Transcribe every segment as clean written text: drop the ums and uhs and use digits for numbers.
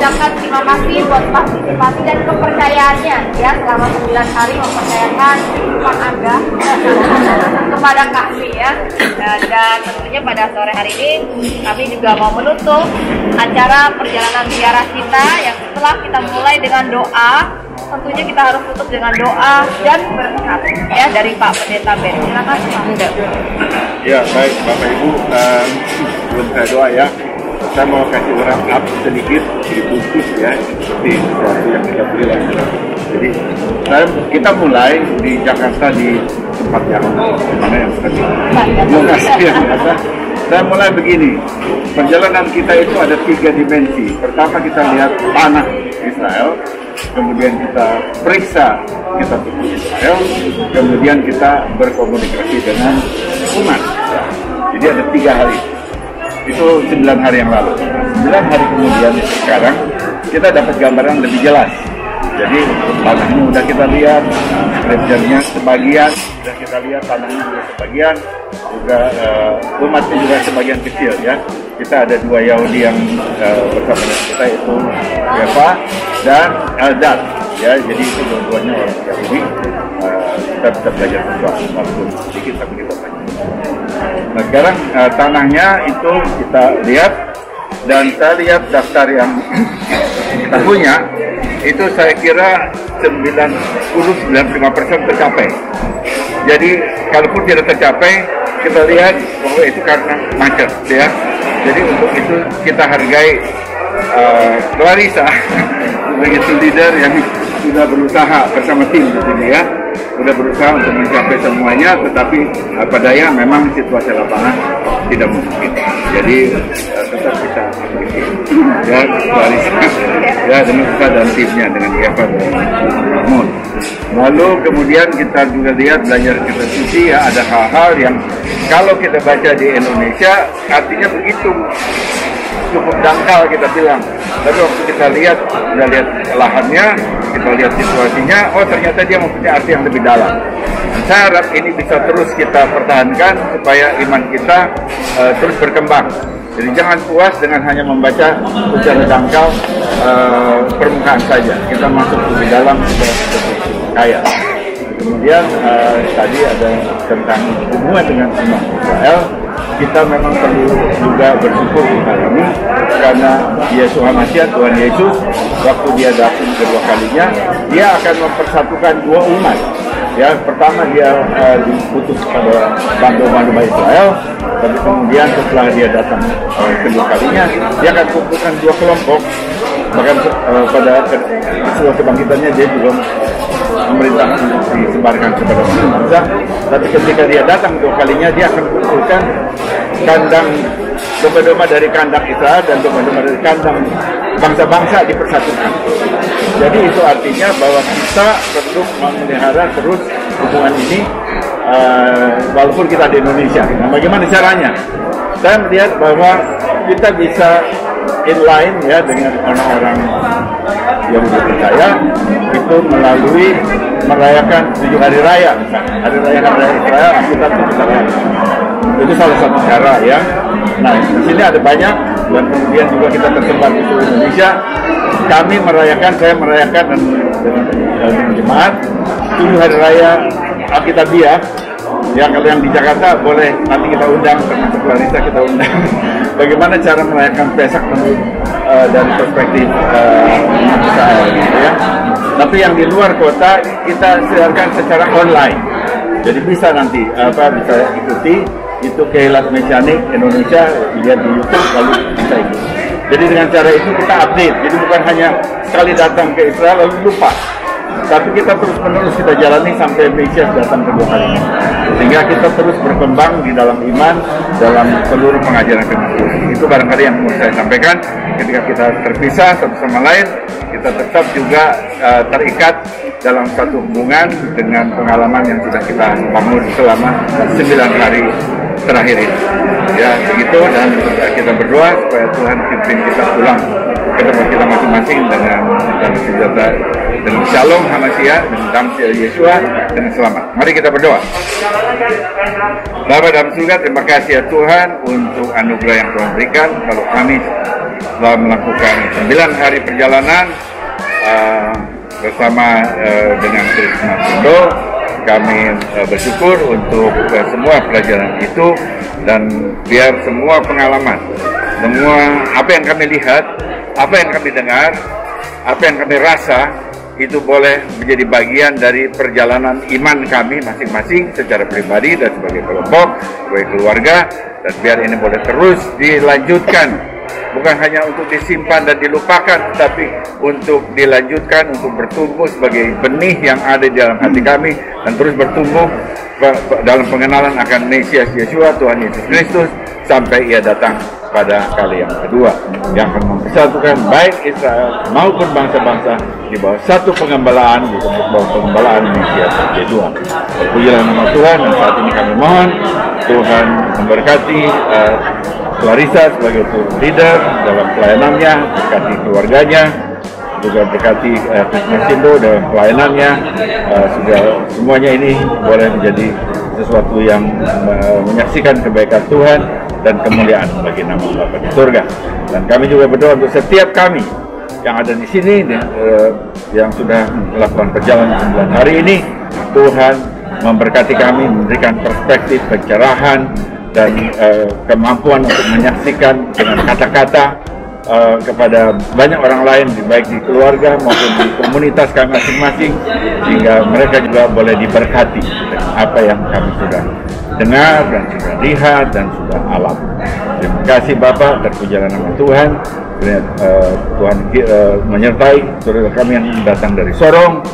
mengucapkan terima kasih buat partisipasi dan kepercayaannya ya selama 9 hari mempercayakan kehidupan Anda kepada kami ya. Dan tentunya pada sore hari ini kami juga mau menutup acara perjalanan ziarah kita yang setelah kita mulai dengan doa. Tentunya kita harus tutup dengan doa dan berkat ya dari Pak Pendeta Ben. Silakan Pak. Ya baik Bapak Ibu, sebelum saya doa ya, saya mau kasih wrap up sedikit dibungkus ya seperti sesuatu yang kita beli lagi. Jadi kita mulai di Jakarta di tempat yang mana yang tadi lokasi yang biasa. Saya mulai begini, perjalanan kita itu ada 3 dimensi. Pertama kita lihat tanah Israel, kemudian kita periksa kita Israel, kemudian kita berkomunikasi dengan umat. Jadi ada 3 hari. Itu 9 hari yang lalu. 9 hari kemudian sekarang kita dapat gambaran lebih jelas. Jadi tanahnya udah kita lihat, scripture-nya sebagian, sudah kita lihat tanahnya juga sebagian, juga umatnya juga sebagian kecil ya. Kita ada 2 Yahudi yang bersama dengan kita, itu Eva dan Eldad ya. Jadi itu dua-duanya orang Yahudi. Kita bisa belajar sesuatu walaupun sedikit tapi kita belajar. Nah sekarang tanahnya itu kita lihat, dan saya lihat daftar yang kita punya itu saya kira 90-95% tercapai. Jadi kalaupun tidak tercapai, kita lihat bahwa itu karena macet ya. Jadi untuk itu kita hargai Clarissa sebagai leader yang sudah berusaha bersama tim di sini ya, sudah berusaha untuk mencapai semuanya, tetapi apa daya memang situasi lapangan tidak mungkin. Jadi tetap kita ya Clarissa ya dengan kita dan timnya dengan Eva dan Mahmud. Lalu kemudian kita juga lihat belajar kita suci ya, ada hal-hal yang kalau kita baca di Indonesia artinya begitu cukup dangkal kita bilang, tapi waktu kita lihat lahannya, kita lihat situasinya, oh ternyata dia mempunyai arti yang lebih dalam. Dan saya harap ini bisa terus kita pertahankan supaya iman kita terus berkembang. Jadi jangan puas dengan hanya membaca secara dangkal permukaan saja, kita masuk lebih dalam supaya kaya. Kemudian tadi ada tentang hubungan dengan umat Israel. Kita memang perlu juga bersyukur hari ini karena Yeshua Mashiach, Tuhan Yesus, waktu dia datang kedua kalinya, dia akan mempersatukan 2 umat. Ya, pertama dia diputus pada bangsa Israel, tapi kemudian setelah dia datang kedua kalinya, dia akan kumpulkan 2 kelompok. Bahkan pada peristiwa kebangkitannya dia juga memerintah untuk disebarkan kepada bangsa. Tapi ketika dia datang kedua kalinya, dia akan kumpulkan kandang domba-domba dari kandang Israel dan domba-domba dari kandang bangsa-bangsa dipersatukan. Jadi itu artinya bahwa kita perlu memelihara terus hubungan ini walaupun kita di Indonesia. Nah, bagaimana caranya? Saya melihat bahwa kita bisa inline ya dengan orang-orang yang percaya itu melalui merayakan 7 hari raya, misalnya hari raya Israel, kita bisa rayakan. Itu salah satu cara ya. Nah di sini ada banyak, dan kemudian juga kita tersebar di seluruh Indonesia. Kami merayakan, saya merayakan dengan jemaat 7 hari raya Alkitabiah. Ya kalau yang di Jakarta boleh nanti kita undang, termasuk Clarissa kita undang. Bagaimana cara merayakan Pesak menurut dari perspektif Israel gitu ya. Tapi yang di luar kota kita siarkan secara online. Jadi bisa nanti bisa ikuti itu Keilat Mesianik Indonesia, lihat di YouTube lalu bisa ikut. Jadi dengan cara itu kita update. Jadi bukan hanya sekali datang ke Israel lalu lupa, tapi kita terus-menerus kita jalani sampai Mesias datang kedua kalinya, sehingga kita terus berkembang di dalam iman, dalam seluruh pengajaran Kristus. Itu barangkali yang mau saya sampaikan. Ketika kita terpisah satu sama lain, kita tetap juga terikat dalam satu hubungan dengan pengalaman yang sudah kita bangun selama 9 hari terakhir ini. Ya begitu, dan kita berdoa supaya Tuhan pimpin kita pulang ke tempat kita masing-masing dengan sejahtera, dengan shalom Hamashiach, dengan damai Yeshua, dengan selamat. Mari kita berdoa. Bapa dalam surga, terima kasih ya Tuhan untuk anugerah yang Tuhan berikan. Kalau kami telah melakukan 9 hari perjalanan bersama dengan Krisna Sindo. Kami bersyukur untuk semua pelajaran itu, dan biar semua pengalaman, semua apa yang kami lihat, apa yang kami dengar, apa yang kami rasa, itu boleh menjadi bagian dari perjalanan iman kami masing-masing secara pribadi dan sebagai kelompok, sebagai keluarga, dan biar ini boleh terus dilanjutkan. Bukan hanya untuk disimpan dan dilupakan, tetapi untuk dilanjutkan, untuk bertumbuh sebagai benih yang ada di dalam hati kami, dan terus bertumbuh dalam pengenalan akan Mesias Yeshua, Tuhan Yesus Kristus, sampai Ia datang pada kali yang kedua, yang akan mempersatukan baik Israel maupun bangsa-bangsa di bawah satu pengembalaan, di bawah pengembalaan Mesias Yeshua. Terpujilah nama Tuhan, dan saat ini kami mohon Tuhan memberkati Clarissa sebagai leader dalam pelayanannya, berkati keluarganya, juga berkati Krisna Sindo dalam pelayanannya. Semuanya ini boleh menjadi sesuatu yang menyaksikan kebaikan Tuhan dan kemuliaan bagi nama Bapa di surga. Dan kami juga berdoa untuk setiap kami yang ada di sini, yang sudah melakukan perjalanan 9 hari ini. Tuhan memberkati kami, memberikan perspektif, pencerahan, dan kemampuan untuk menyaksikan dengan kata-kata kepada banyak orang lain, baik di keluarga maupun di komunitas kami masing-masing, sehingga mereka juga boleh diberkati dengan apa yang kami sudah dengar dan sudah lihat dan sudah alami. Terima kasih Bapak, terpujilah nama Tuhan. Tuhan menyertai saudara kami yang datang dari Sorong,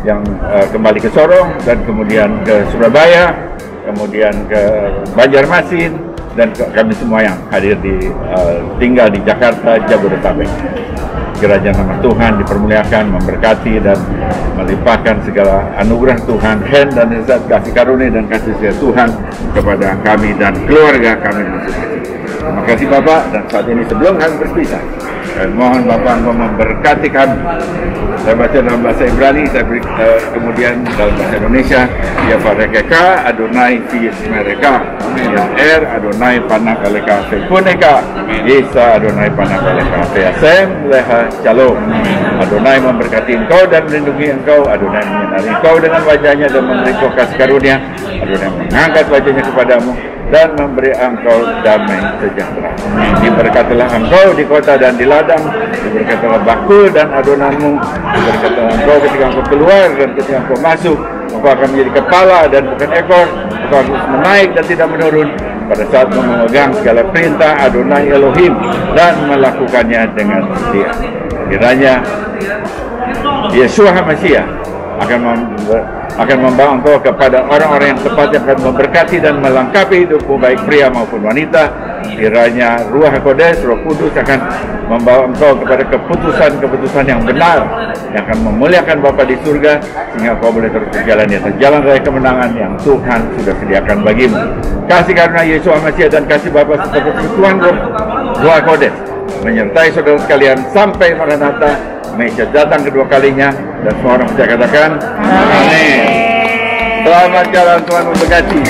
yang kembali ke Sorong, dan kemudian ke Surabaya, kemudian ke Banjarmasin, dan kami semua yang hadir tinggal di Jakarta, Jabodetabek. Kiranya nama Tuhan dipermuliakan, memberkati, dan melimpahkan segala anugerah Tuhan, hand dan zat kasih karunia dan kasih setia Tuhan kepada kami dan keluarga kami masing-masing. Terima kasih Bapak, dan saat ini sebelum kami berpisah, saya mohon Bapak memberkati kami. Saya baca dalam bahasa Ibrani, saya beri kemudian dalam bahasa Indonesia. Ya Farekeka Adonai Fis Mereka, Ya Adonai Panak Aleka Sepuneka, Isa Adonai Panak Aleka Feasem Leha Shalom. Adonai memberkati engkau dan melindungi engkau. Adonai menyinari engkau dengan wajahnya dan memberi engkau kasih karunia. Adonai mengangkat wajahnya kepadamu dan memberi engkau damai sejahtera. Diberkatilah engkau di kota dan di ladang, diberkatilah bakul dan adonanmu, diberkatilah engkau ketika engkau keluar dan ketika engkau masuk. Engkau akan menjadi kepala dan bukan ekor, engkau harus menaik dan tidak menurun pada saat memegang segala perintah Adonai Elohim dan melakukannya dengan setia. Kiranya Yeshua HaMashiach akan membawa engkau kepada orang-orang yang tepat, yang akan memberkati dan melengkapi hidupmu, baik pria maupun wanita. Kiranya Ruach HaKodesh, Roh Kudus, akan membawa engkau kepada keputusan-keputusan yang benar, yang akan memuliakan Bapa di surga, sehingga kau boleh terus berjalan di atas jalan raya kemenangan yang Tuhan sudah sediakan bagimu. Kasih karunia Yeshua HaMashiach dan kasih Bapa serta persekutuan Ruach HaKodesh menyertai saudara sekalian sampai Maranatha, Mesias datang kedua kalinya, dan semua orang percaya katakan amin. Selamat jalan, Tuhan memberkati.